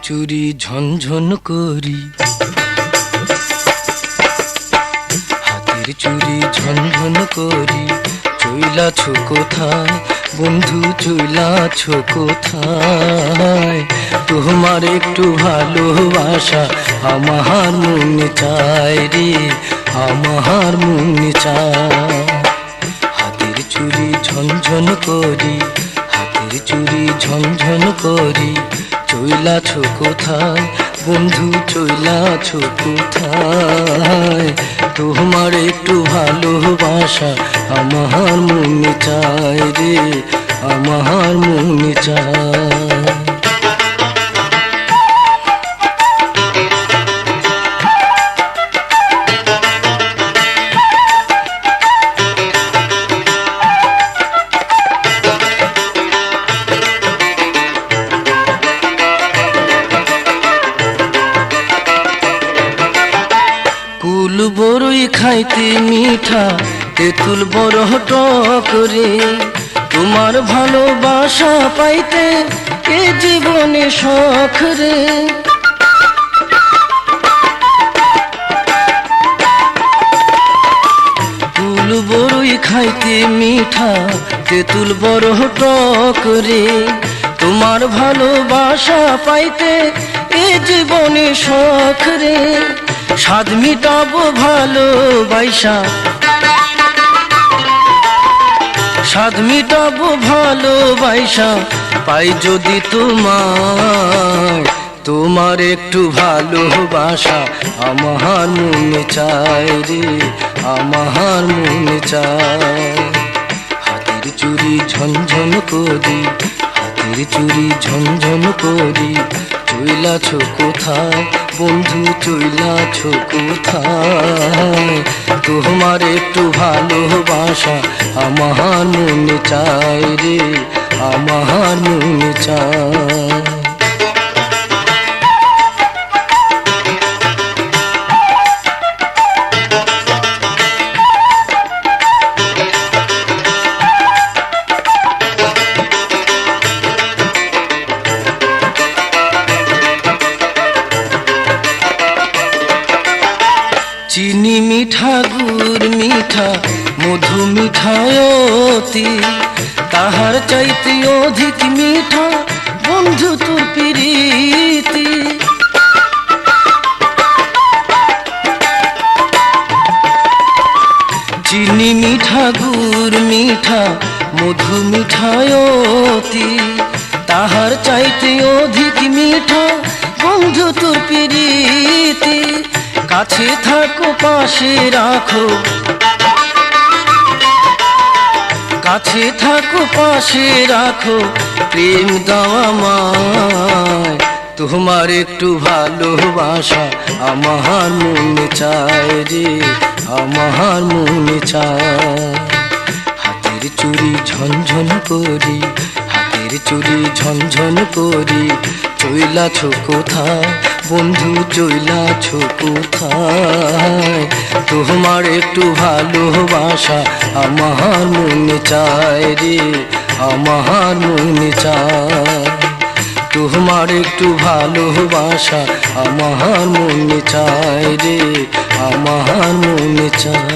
চুরি ঝনঝন করি, হাতের চুরি ঝনঝন করি। চইলাছো কোথায় বন্ধু, চইলাছো কোথায়? তোমার একটু ভালোবাসা আমার মনে চায় রে, আমার মনে চায়। হাতের চুরি ঝনঝন করি, হাতের চুরি ঝনঝন করি। চইলাছো কোথায় বন্ধু, চইলাছো কোথায়? তোমার একটু ভালোবাসা আমার মনে চায় রে, আমার মনে চায়। কুল বড়ই খাইতে মিঠা, তেঁতুল বড় টক রে। তোমার ভালোবাসা পাইতে এ জীবনে শখ রে। কুল বড়ই খাইতে মিঠা, তেঁতুল বড় টক রে। তোমার ভালোবাসা পাইতে এ জীবনে শখ রে। স্বাদ মিটাবো ভালোবাসা, স্বাদ মিটাবো ভালোবাসা পাই যদি তোমার। তোমার একটু ভালোবাসা আমার মনে চায় রে, আমার মনে চায়। হাতের চুরি ঝনঝন করি, হাতের চুরি ঝনঝন করি। চইলাছো কোথায় বন্ধু, চইলাছো কোথায়? তোমার একটু ভালোবাসা আমার মনে চায় রে, আমার মনে চায়। চিনি মিঠা, গুড় মিঠা, মধু মিঠায়তি। তাহার চাইতে অধিক মিঠা বন্ধু তোর প্রীতি। চিনি মিঠা, গুড় মিঠা, মধু মিঠায়তি। তাহার চাইতে অধিক মিঠা বন্ধু তোর প্রীতি। কাছে থাকো পাশে রাখো, কাছে থাকো পাশে রাখো, প্রেম দাও আমায়। তোমার একটু ভালোবাসা আমার মনে চায় রে, আমার মনে চায়। হাতের চুরি ঝনঝন করি, হাতের চুরি ঝনঝন করি। চইলাছো কোথায় বন্ধু, চইলাছো কোথায়? তোমার একটু ভালোবাসা আমার মনে চায় রে, আমার মনে চায়। তোমার একটু ভালোবাসা আমার মনে চায় রে, আমার মনে চায়।